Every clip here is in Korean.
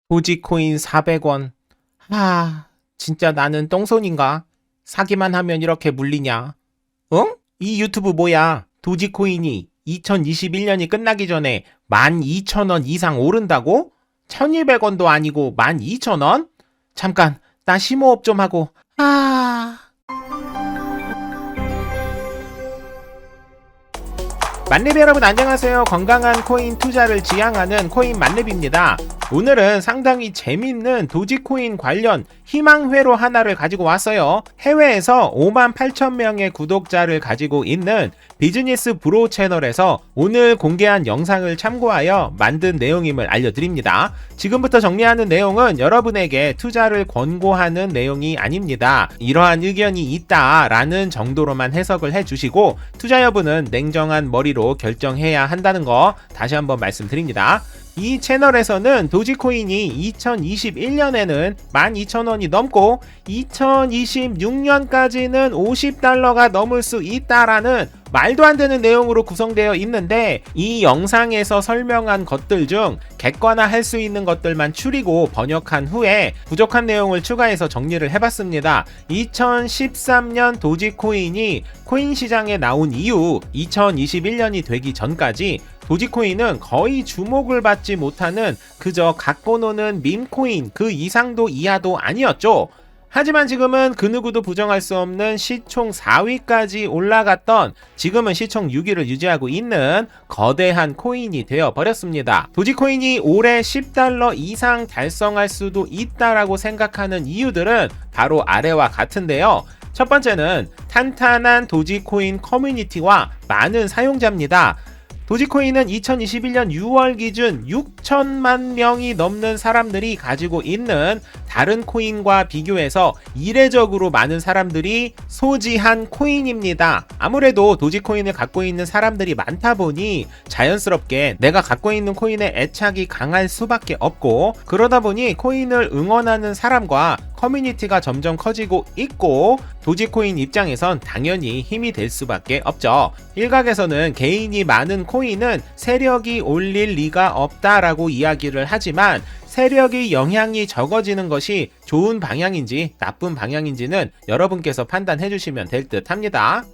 도지코인 400원. 진짜 나는 똥손인가? 사기만 하면 이렇게 물리냐? 응? 이 유튜브 뭐야? 도지코인이 2021년이 끝나기 전에 12,000원 이상 오른다고? 1200원도 아니고 12,000원? 잠깐, 나 심호흡 좀 하고. 만렙 여러분 안녕하세요. 건강한 코인 투자를 지향하는 코인 만렙입니다. 오늘은 상당히 재밌는 도지코인 관련 희망회로 하나를 가지고 왔어요. 해외에서 58,000명의 구독자를 가지고 있는 비즈니스 브로 채널에서 오늘 공개한 영상을 참고하여 만든 내용임을 알려드립니다. 지금부터 정리하는 내용은 여러분에게 투자를 권고하는 내용이 아닙니다. 이러한 의견이 있다라는 정도로만 해석을 해주시고 투자 여부는 냉정한 머리로 결정해야 한다는 거 다시 한번 말씀드립니다. 이 채널에서는 도지코인이 2021년에는 12,000원이 넘고 2026년까지는 $50가 넘을 수 있다라는 말도 안 되는 내용으로 구성되어 있는데 이 영상에서 설명한 것들 중 객관화할 수 있는 것들만 추리고 번역한 후에 부족한 내용을 추가해서 정리를 해봤습니다. 2013년 도지코인이 코인 시장에 나온 이후 2021년이 되기 전까지 도지코인은 거의 주목을 받지 못하는 그저 갖고 노는 밈코인 그 이상도 이하도 아니었죠. 하지만 지금은 그 누구도 부정할 수 없는 시총 4위까지 올라갔던 지금은 시총 6위를 유지하고 있는 거대한 코인이 되어버렸습니다. 도지코인이 올해 $10 이상 달성할 수도 있다라고 생각하는 이유들은 바로 아래와 같은데요. 첫 번째는 탄탄한 도지코인 커뮤니티와 많은 사용자입니다. 도지코인은 2021년 6월 기준 6천만 명이 넘는 사람들이 가지고 있는 다른 코인과 비교해서 이례적으로 많은 사람들이 소지한 코인입니다. 아무래도 도지코인을 갖고 있는 사람들이 많다 보니 자연스럽게 내가 갖고 있는 코인에 애착이 강할 수밖에 없고 그러다 보니 코인을 응원하는 사람과 커뮤니티가 점점 커지고 있고 도지코인 입장에선 당연히 힘이 될 수밖에 없죠. 일각에서는 개인이 많은 코인은 세력이 올릴 리가 없다라고 이야기를 하지만 세력의 영향이 적어지는 것이 좋은 방향인지 나쁜 방향인지는 여러분께서 판단해 주시면 될 듯 합니다.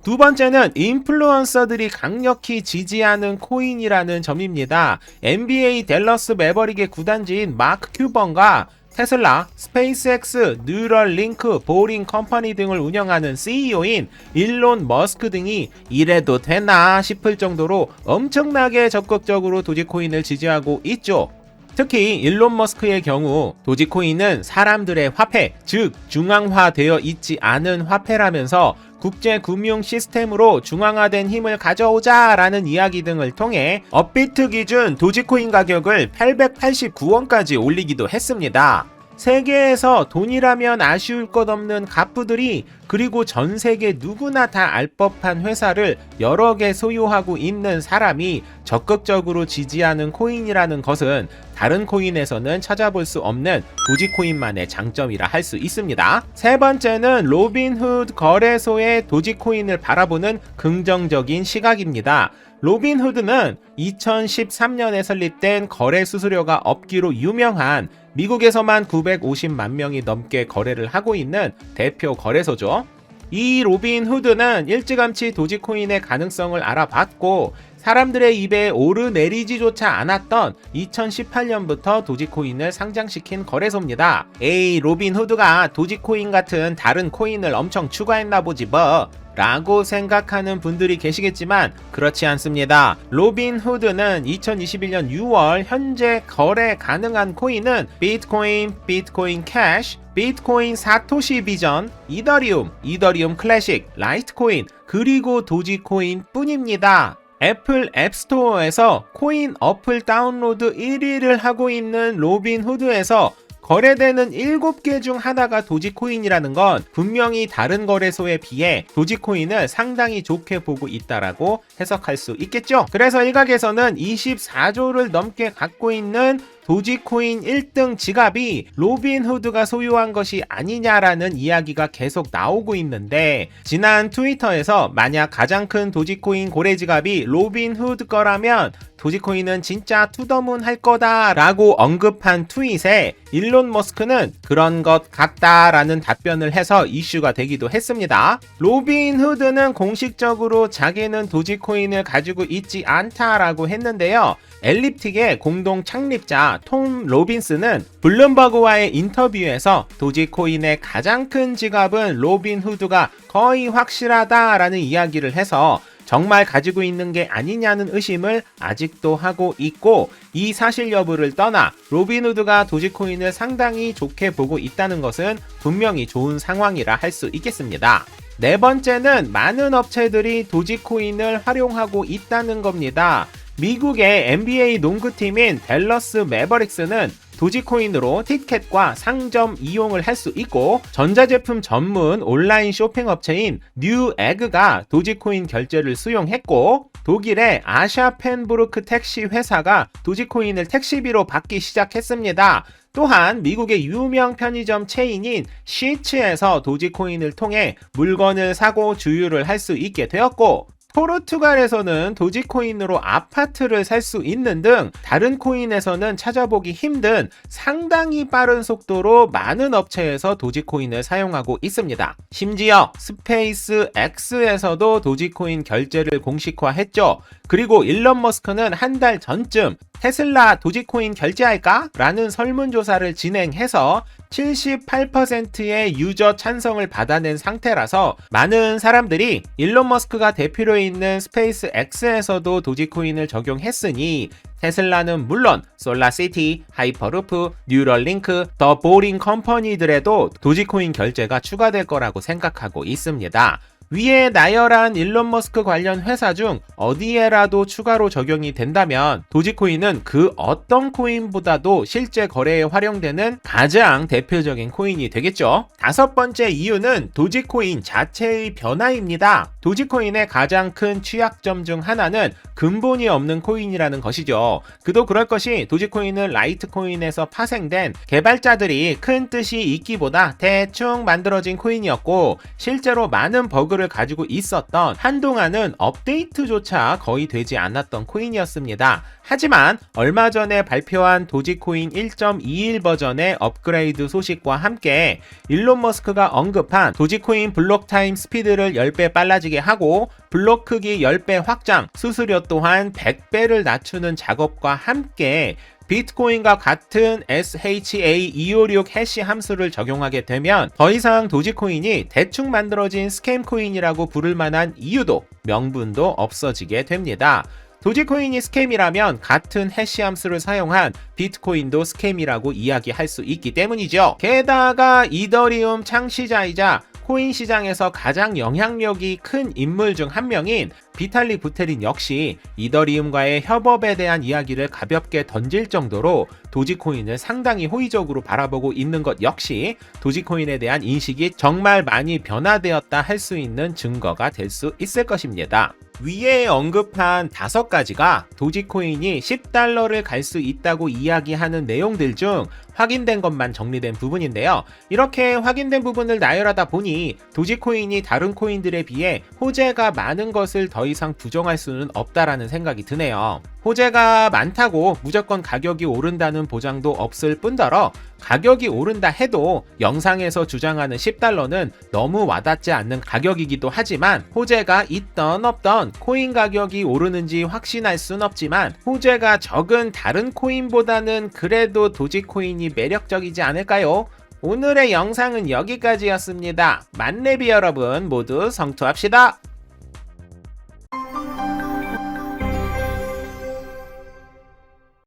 두 번째는 인플루언서들이 강력히 지지하는 코인이라는 점입니다. NBA 댈러스 매버릭의 구단주인 마크 큐번과 테슬라, 스페이스X, 뉴럴링크, 보링 컴퍼니 등을 운영하는 CEO인 일론 머스크 등이 이래도 되나 싶을 정도로 엄청나게 적극적으로 도지코인을 지지하고 있죠. 특히 일론 머스크의 경우 도지코인은 사람들의 화폐, 즉 중앙화되어 있지 않은 화폐라면서 국제 금융 시스템으로 중앙화된 힘을 가져오자 라는 이야기 등을 통해 업비트 기준 도지코인 가격을 889원까지 올리기도 했습니다. 세계에서 돈이라면 아쉬울 것 없는 갑부들이 그리고 전 세계 누구나 다 알 법한 회사를 여러 개 소유하고 있는 사람이 적극적으로 지지하는 코인이라는 것은 다른 코인에서는 찾아볼 수 없는 도지코인만의 장점이라 할 수 있습니다. 세 번째는 로빈후드 거래소의 도지코인을 바라보는 긍정적인 시각입니다. 로빈후드는 2013년에 설립된 거래 수수료가 없기로 유명한 미국에서만 950만 명이 넘게 거래를 하고 있는 대표 거래소죠. 이 로빈후드는 일찌감치 도지코인의 가능성을 알아봤고 사람들의 입에 오르내리지조차 않았던 2018년부터 도지코인을 상장시킨 거래소입니다. 에이, 로빈후드가 도지코인 같은 다른 코인을 엄청 추가했나 보지 뭐 라고 생각하는 분들이 계시겠지만 그렇지 않습니다. 로빈후드는 2021년 6월 현재 거래 가능한 코인은 비트코인, 비트코인 캐시, 비트코인 사토시 비전, 이더리움 클래식, 라이트코인, 그리고 도지코인 뿐입니다. 애플 앱스토어에서 코인 어플 다운로드 1위를 하고 있는 로빈후드에서 거래되는 7개 중 하나가 도지코인이라는 건 분명히 다른 거래소에 비해 도지코인을 상당히 좋게 보고 있다라고 해석할 수 있겠죠. 그래서 일각에서는 24조를 넘게 갖고 있는 도지코인 1등 지갑이 로빈후드가 소유한 것이 아니냐라는 이야기가 계속 나오고 있는데, 지난 트위터에서 만약 가장 큰 도지코인 고래 지갑이 로빈후드 거라면 도지코인은 진짜 투더문 할 거다 라고 언급한 트윗에 일론 머스크는 그런 것 같다라는 답변을 해서 이슈가 되기도 했습니다. 로빈후드는 공식적으로 자기는 도지코인을 가지고 있지 않다라고 했는데요. 엘립틱의 공동 창립자 톰 로빈스는 블룸버그와의 인터뷰에서 도지코인의 가장 큰 지갑은 로빈후드가 거의 확실하다라는 이야기를 해서 정말 가지고 있는 게 아니냐는 의심을 아직도 하고 있고, 이 사실 여부를 떠나 로빈후드가 도지코인을 상당히 좋게 보고 있다는 것은 분명히 좋은 상황이라 할 수 있겠습니다. 네 번째는 많은 업체들이 도지코인을 활용하고 있다는 겁니다. 미국의 NBA 농구팀인 댈러스 매버릭스는 도지코인으로 티켓과 상점 이용을 할 수 있고, 전자제품 전문 온라인 쇼핑 업체인 뉴에그가 도지코인 결제를 수용했고, 독일의 아샤펜부르크 택시 회사가 도지코인을 택시비로 받기 시작했습니다. 또한 미국의 유명 편의점 체인인 시츠에서 도지코인을 통해 물건을 사고 주유를 할 수 있게 되었고, 포르투갈에서는 도지코인으로 아파트를 살 수 있는 등 다른 코인에서는 찾아보기 힘든 상당히 빠른 속도로 많은 업체에서 도지코인을 사용하고 있습니다. 심지어 스페이스 X에서도 도지코인 결제를 공식화했죠. 그리고 일론 머스크는 한 달 전쯤 테슬라 도지코인 결제할까? 라는 설문조사를 진행해서 78%의 유저 찬성을 받아낸 상태라서 많은 사람들이 일론 머스크가 대표로 있는 스페이스 X에서도 도지코인을 적용했으니 테슬라는 물론 솔라시티, 하이퍼루프, 뉴럴링크, 더 보링 컴퍼니들에도 도지코인 결제가 추가될 거라고 생각하고 있습니다. 위에 나열한 일론 머스크 관련 회사 중 어디에라도 추가로 적용이 된다면 도지코인은 그 어떤 코인보다도 실제 거래에 활용되는 가장 대표적인 코인이 되겠죠. 다섯 번째 이유는 도지코인 자체의 변화입니다. 도지코인의 가장 큰 취약점 중 하나는 근본이 없는 코인이라는 것이죠. 그도 그럴 것이 도지코인은 라이트코인에서 파생된 개발자들이 큰 뜻이 있기보다 대충 만들어진 코인이었고, 실제로 많은 버그를 가지고 있었던, 한동안은 업데이트조차 거의 되지 않았던 코인이었습니다. 하지만 얼마 전에 발표한 도지코인 1.21 버전의 업그레이드 소식과 함께 일론 머스크가 언급한 도지코인 블록 타임 스피드를 10배 빨라지게 하고 블록 크기 10배 확장, 수수료 또한 100배를 낮추는 작업과 함께 비트코인과 같은 SHA-256 해시 함수를 적용하게 되면 더 이상 도지코인이 대충 만들어진 스캠 코인이라고 부를 만한 이유도 명분도 없어지게 됩니다. 도지코인이 스캠이라면 같은 해시 함수를 사용한 비트코인도 스캠이라고 이야기할 수 있기 때문이죠. 게다가 이더리움 창시자이자 코인 시장에서 가장 영향력이 큰 인물 중 한 명인 비탈리 부테린 역시 이더리움과의 협업에 대한 이야기를 가볍게 던질 정도로 도지코인을 상당히 호의적으로 바라보고 있는 것 역시 도지코인에 대한 인식이 정말 많이 변화되었다 할 수 있는 증거가 될 수 있을 것입니다. 위에 언급한 5가지가 도지코인이 $10를 갈 수 있다고 이야기하는 내용들 중 확인된 것만 정리된 부분인데요. 이렇게 확인된 부분을 나열하다 보니 도지코인이 다른 코인들에 비해 호재가 많은 것을 더 이상 부정할 수는 없다라는 생각이 드네요. 호재가 많다고 무조건 가격이 오른다는 보장도 없을 뿐더러 가격이 오른다 해도 영상에서 주장하는 $10는 너무 와닿지 않는 가격이기도 하지만, 호재가 있던 없던 코인 가격이 오르는지 확신할 순 없지만 호재가 적은 다른 코인보다는 그래도 도지코인이 매력적이지 않을까요? 오늘의 영상은 여기까지였습니다. 만레비 여러분 모두 성투합시다.